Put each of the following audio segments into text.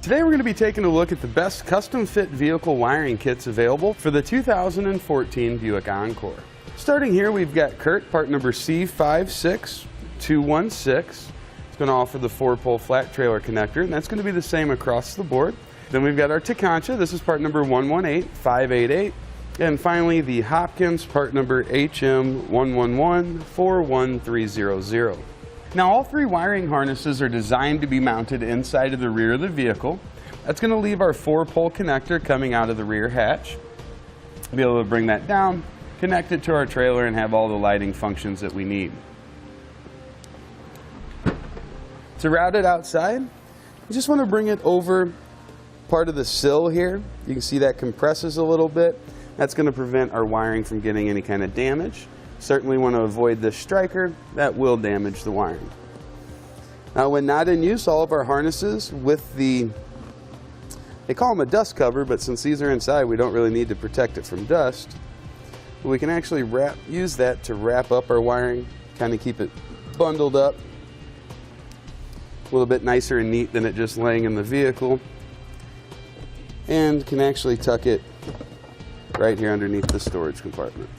Today we're going to be taking a look at the best custom fit vehicle wiring kits available for the 2014 Buick Encore. Starting here, we've got Curt, part number C56216. It's going to offer the 4-pole flat trailer connector, and that's going to be the same across the board. Then we've got our Tekonsha, this is part number 118588. And finally, the Hopkins, part number HM111-41300. Now, all three wiring harnesses are designed to be mounted inside of the rear of the vehicle. That's going to leave our 4-pole connector coming out of the rear hatch. Be able to bring that down, connect it to our trailer, and have all the lighting functions that we need. To route it outside, you just want to bring it over part of the sill here. You can see that compresses a little bit. That's going to prevent our wiring from getting any kind of damage. Certainly want to avoid this striker. That will damage the wiring. Now, when not in use, all of our harnesses with the, they call them a dust cover, but since these are inside, we don't really need to protect it from dust. But we can actually use that to wrap up our wiring, kind of keep it bundled up. A little bit nicer and neat than it just laying in the vehicle. And can actually tuck it right here underneath the storage compartment.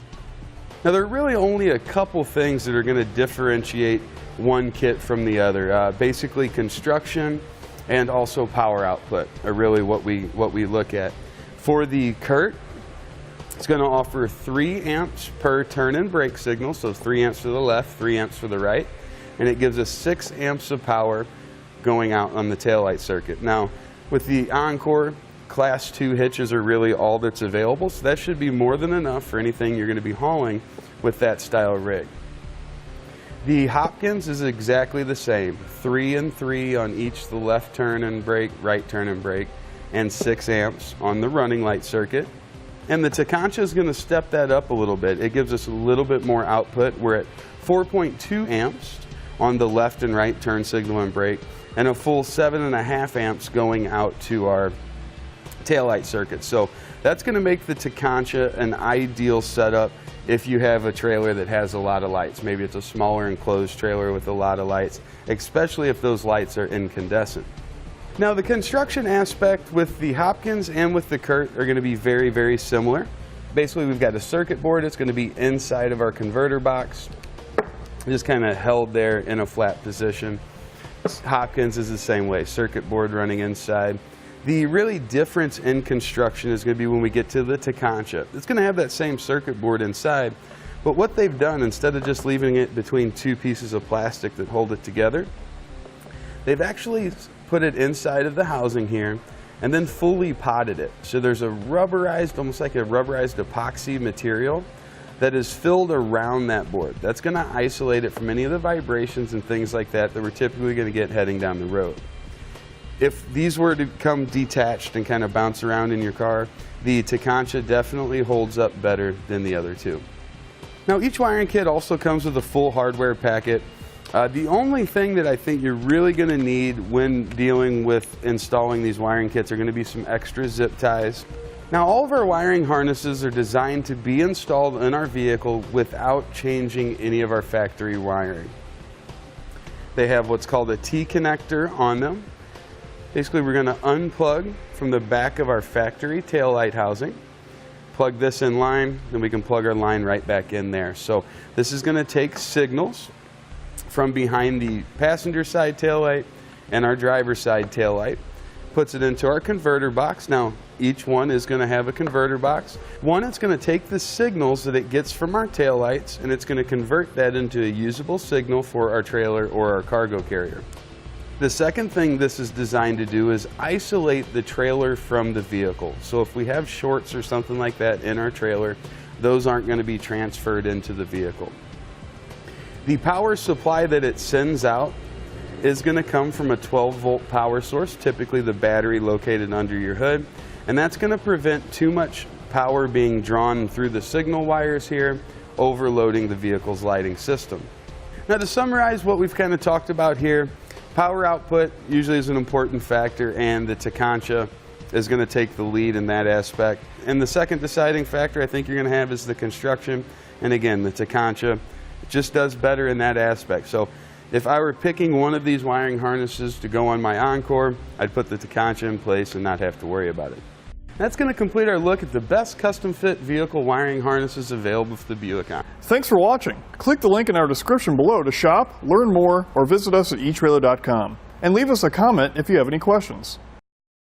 Now, there are really only a couple things that are going to differentiate one kit from the other. Basically, construction and also power output are really what we look at. For the Curt, it's going to offer 3 amps per turn and brake signal, so 3 amps to the left, 3 amps for the right, and it gives us 6 amps of power going out on the taillight circuit. Now, with the Encore, Class 2 hitches are really all that's available, so that should be more than enough for anything you're going to be hauling with that style rig. The Hopkins is exactly the same, 3 and 3 on each, the left turn and brake, right turn and brake, and 6 amps on the running light circuit. And the Tekonsha is going to step that up a little bit. It gives us a little bit more output. We're at 4.2 amps on the left and right turn signal and brake, and a full 7.5 amps going out to our taillight circuit. So that's going to make the Tekonsha an ideal setup if you have a trailer that has a lot of lights. Maybe it's a smaller enclosed trailer with a lot of lights, especially if those lights are incandescent. Now, the construction aspect with the Hopkins and with the Curt are going to be very, very similar. Basically, we've got a circuit board. It's going to be inside of our converter box, just kind of held there in a flat position. Hopkins is the same way, circuit board running inside. The really difference in construction is going to be when we get to the Tekonsha. It's going to have that same circuit board inside, but what they've done, instead of just leaving it between 2 pieces of plastic that hold it together, they've actually put it inside of the housing here and then fully potted it. So there's a rubberized, almost like a rubberized epoxy material that is filled around that board. That's going to isolate it from any of the vibrations and things like that that we're typically going to get heading down the road. If these were to come detached and kind of bounce around in your car, the Tekonsha definitely holds up better than the other two. Now, each wiring kit also comes with a full hardware packet. The only thing that I think you're really going to need when dealing with installing these wiring kits are going to be some extra zip ties. Now, all of our wiring harnesses are designed to be installed in our vehicle without changing any of our factory wiring. They have what's called a T-connector on them. Basically, we're going to unplug from the back of our factory taillight housing, plug this in line, and we can plug our line right back in there. So this is going to take signals from behind the passenger side taillight and our driver's side taillight, puts it into our converter box. Now, each one is going to have a converter box. One, it's going to take the signals that it gets from our taillights, and it's going to convert that into a usable signal for our trailer or our cargo carrier. The second thing this is designed to do is isolate the trailer from the vehicle. So if we have shorts or something like that in our trailer, those aren't going to be transferred into the vehicle. The power supply that it sends out is going to come from a 12-volt power source, typically the battery located under your hood, and that's going to prevent too much power being drawn through the signal wires here, overloading the vehicle's lighting system. Now, to summarize what we've kind of talked about here, power output usually is an important factor, and the Tekonsha is going to take the lead in that aspect. And the second deciding factor I think you're going to have is the construction. And again, the Tekonsha just does better in that aspect. So If I were picking one of these wiring harnesses to go on my Encore, I'd put the Tekonsha in place and not have to worry about it. That's going to complete our look at the best custom-fit vehicle wiring harnesses available for the Buick Encore. Thanks for watching. Click the link in our description below to shop, learn more, or visit us at etrailer.com. And leave us a comment if you have any questions.